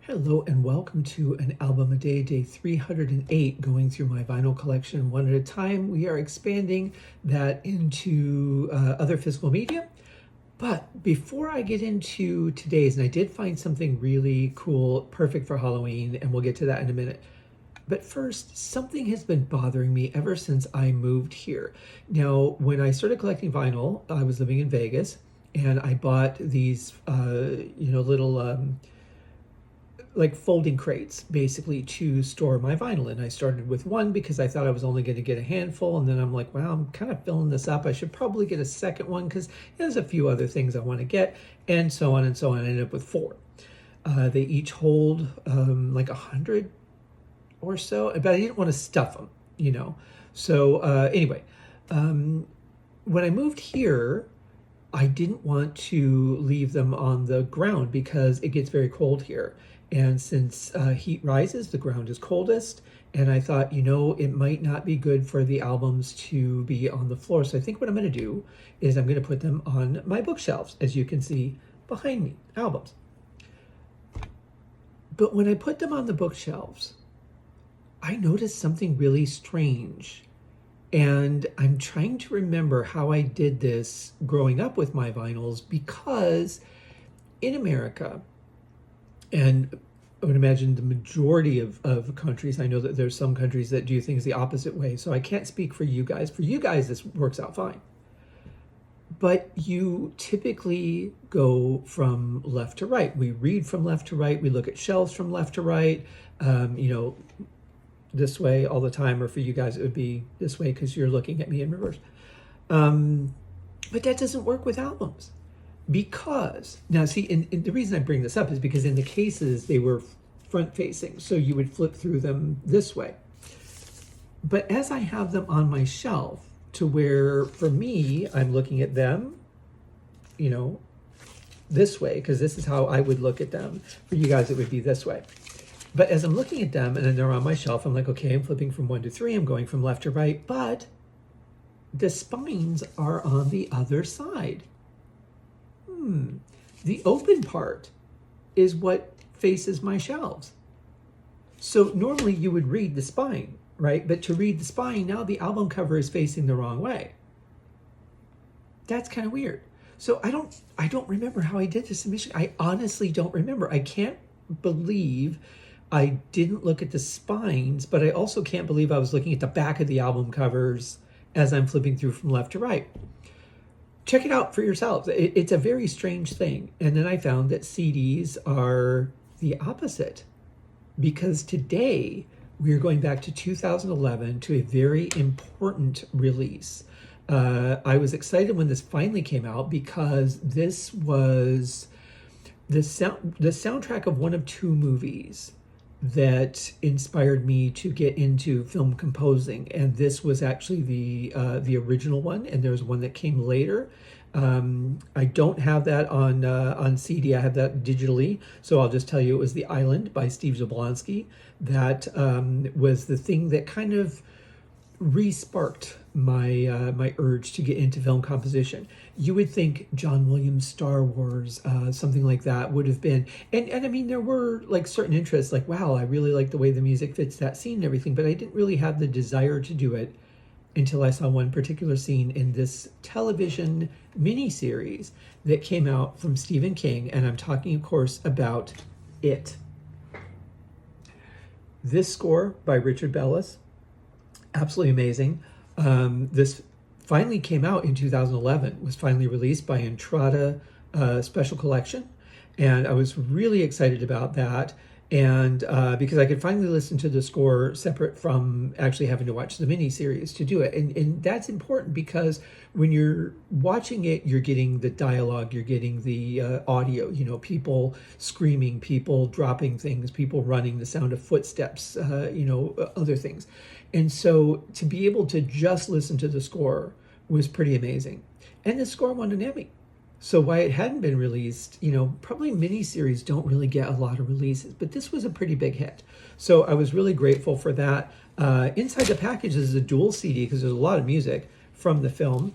Hello and welcome to an album a day, day 308, going through my vinyl collection one at a time. We are expanding that into other physical media. But before I get into today's, and I did find something really cool, perfect for Halloween, and we'll get to that in a minute. But first, something has been bothering me ever since I moved here. Now, when I started collecting vinyl, I was living in Vegas, and I bought these, little like folding crates basically to store my vinyl in. I started with one because I thought I was only going to get a handful, and then I'm like, wow, I'm kind of filling this up. I should probably get a second one because there's a few other things I want to get, and so on and so on. I ended up with four. They each hold like 100 or so, but I didn't want to stuff them. So anyway, when I moved here, I didn't want to leave them on the ground because it gets very cold here. And since heat rises, the ground is coldest. And I thought, it might not be good for the albums to be on the floor. So I think what I'm going to do is I'm going to put them on my bookshelves, as you can see behind me, albums. But when I put them on the bookshelves, I noticed something really strange. And I'm trying to remember how I did this growing up with my vinyls, because in America, and I would imagine the majority of countries, I know that there's some countries that do things the opposite way, so I can't speak for you guys. For you guys, this works out fine. But you typically go from left to right. We read from left to right. We look at shelves from left to right. This way all the time, or for you guys it would be this way because you're looking at me in reverse. But that doesn't work with albums, because now see, and the reason I bring this up is because in the cases they were front facing, so you would flip through them this way. But as I have them on my shelf, to where for me I'm looking at them this way, because this is how I would look at them. For you guys it would be this way. But as I'm looking at them and then they're on my shelf, I'm like, okay, I'm flipping from 1 to 3, I'm going from left to right, but the spines are on the other side. The open part is what faces my shelves. So normally you would read the spine, right? But to read the spine, now the album cover is facing the wrong way. That's kind of weird. So I don't remember how I did this in Michigan. I honestly don't remember. I can't believe I didn't look at the spines, but I also can't believe I was looking at the back of the album covers as I'm flipping through from left to right. Check it out for yourselves. It's a very strange thing. And then I found that CDs are the opposite, because today we are going back to 2011 to a very important release. I was excited when this finally came out because this was the soundtrack of one of two movies that inspired me to get into film composing, and this was actually the original one, and there was one that came later. I don't have that on CD. I have that digitally, so I'll just tell you it was The Island by Steve Jablonsky. That was the thing that kind of re-sparked my urge to get into film composition. You would think John Williams' Star Wars, something like that would have been, and I mean, there were like certain interests, like, wow, I really like the way the music fits that scene and everything, but I didn't really have the desire to do it until I saw one particular scene in this television miniseries that came out from Stephen King, and I'm talking, of course, about It. This score by Richard Bellis, absolutely amazing. This finally came out in 2011, was finally released by Entrada Special Collection, and I was really excited about that. And because I could finally listen to the score separate from actually having to watch the miniseries to do it. And that's important, because when you're watching it, you're getting the dialogue, you're getting the audio, people screaming, people dropping things, people running, the sound of footsteps, other things. And so to be able to just listen to the score was pretty amazing. And the score won an Emmy. So why it hadn't been released, probably miniseries don't really get a lot of releases, but this was a pretty big hit. So I was really grateful for that. Inside the package is a dual CD, because there's a lot of music from the film.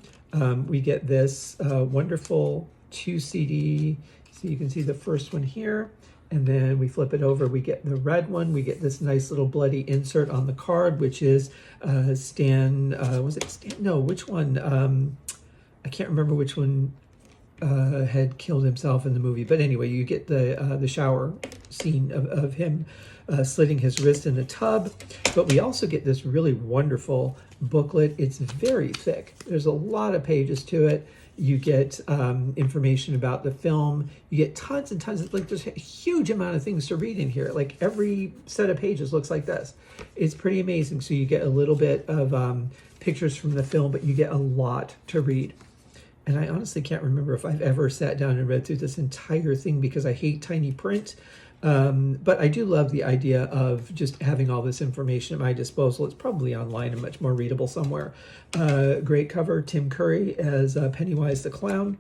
We get this wonderful 2 CD. So you can see the first one here, And then we flip it over, we get the red one, we get this nice little bloody insert on the card, which is Stan, was it Stan? No, which one? I can't remember which one had killed himself in the movie. But anyway, you get the shower scene of him slitting his wrist in the tub. But we also get this really wonderful booklet. It's very thick. There's a lot of pages to it. You get information about the film. You get tons and tons of, like, there's a huge amount of things to read in here. Like, every set of pages looks like this. It's pretty amazing. So you get a little bit of pictures from the film, but you get a lot to read. And I honestly can't remember if I've ever sat down and read through this entire thing because I hate tiny print. But I do love the idea of just having all this information at my disposal. It's probably online and much more readable somewhere. Great cover, Tim Curry as Pennywise the Clown.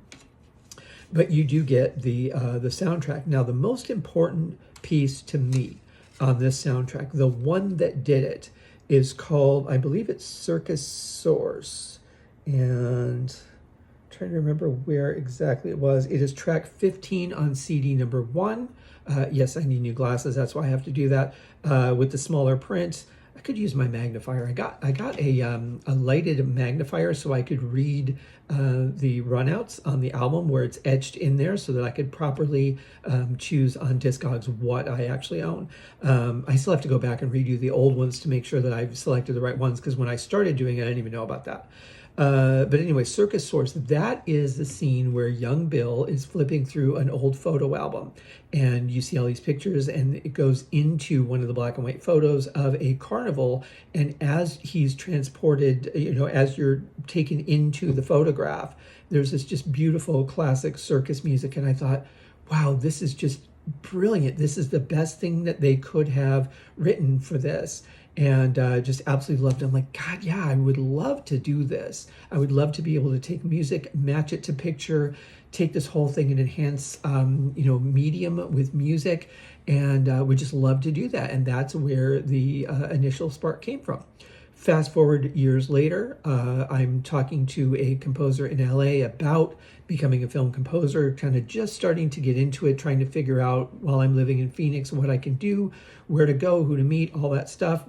But you do get the soundtrack. Now, the most important piece to me on this soundtrack, the one that did it, is called, I believe it's Circus Source. And I'm trying to remember where exactly it was. It is track 15 on CD number 1. Yes, I need new glasses. That's why I have to do that with the smaller print. I could use my magnifier. I got a lighted magnifier so I could read the runouts on the album where it's etched in there so that I could properly choose on Discogs what I actually own. I still have to go back and redo the old ones to make sure that I've selected the right ones because when I started doing it, I didn't even know about that. But anyway, Circus Source, that is the scene where young Bill is flipping through an old photo album. And you see all these pictures, and it goes into one of the black and white photos of a carnival. And as he's transported, as you're taken into the photograph, there's this just beautiful classic circus music. And I thought, wow, this is just brilliant. This is the best thing that they could have written for this. And just absolutely loved it. I'm like, God, yeah, I would love to do this. I would love to be able to take music, match it to picture, take this whole thing and enhance, medium with music, and would just love to do that. And that's where the initial spark came from. Fast forward years later, I'm talking to a composer in LA about becoming a film composer, kind of just starting to get into it, trying to figure out while I'm living in Phoenix what I can do, where to go, who to meet, all that stuff.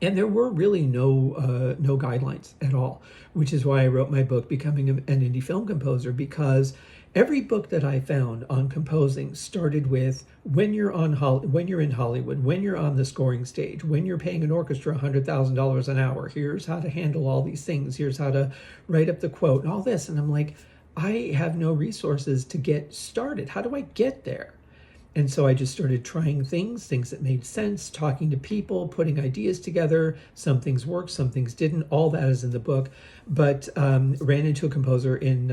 And there were really no guidelines at all, which is why I wrote my book, Becoming an Indie Film Composer, because every book that I found on composing started with when you're in Hollywood, when you're on the scoring stage, when you're paying an orchestra $100,000 an hour, here's how to handle all these things, here's how to write up the quote and all this. And I'm like, I have no resources to get started. How do I get there? And so I just started trying things that made sense, talking to people, putting ideas together. Some things worked, some things didn't. All that is in the book. But ran into a composer in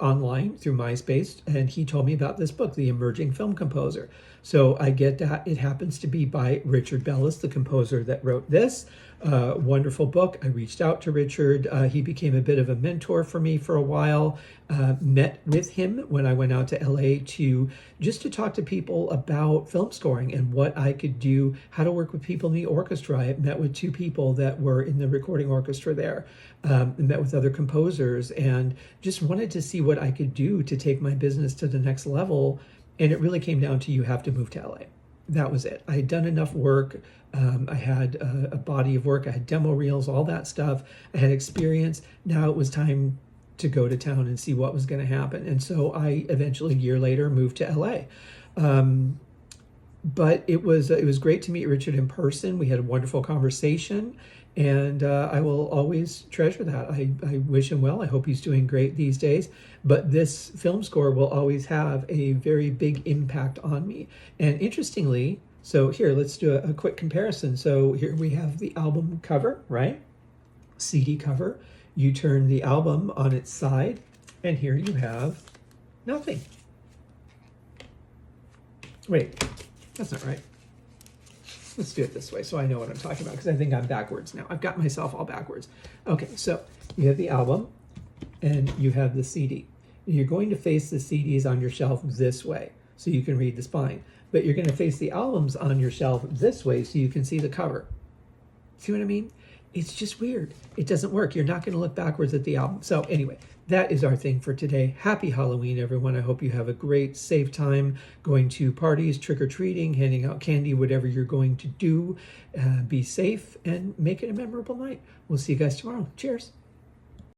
online through MySpace, and he told me about this book, The Emerging Film Composer. So I get that. It happens to be by Richard Bellis, the composer that wrote this. Wonderful book. I reached out to Richard. He became a bit of a mentor for me for a while. Met with him when I went out to LA to talk to people about film scoring and what I could do, how to work with people in the orchestra. I met with 2 people that were in the recording orchestra there, met with other composers, and just wanted to see what I could do to take my business to the next level. And it really came down to, you have to move to LA. That was it. I had done enough work. I had a body of work. I had demo reels, all that stuff. I had experience. Now it was time to go to town and see what was going to happen. And so I eventually, a year later, moved to LA. But it was great to meet Richard in person. We had a wonderful conversation, and I will always treasure that. I wish him well. I hope he's doing great these days. But this film score will always have a very big impact on me. And interestingly, so here, let's do a quick comparison. So here we have the album cover, right? CD cover. You turn the album on its side, and here you have nothing. Wait, that's not right. Let's do it this way so I know what I'm talking about, because I think I'm backwards now. I've got myself all backwards. Okay, so you have the album, and you have the CD. You're going to face the CDs on your shelf this way so you can read the spine. But you're going to face the albums on your shelf this way so you can see the cover. See what I mean? It's just weird. It doesn't work. You're not going to look backwards at the album. So anyway, that is our thing for today. Happy Halloween, everyone. I hope you have a great, safe time going to parties, trick-or-treating, handing out candy, whatever you're going to do. Be safe and make it a memorable night. We'll see you guys tomorrow. Cheers.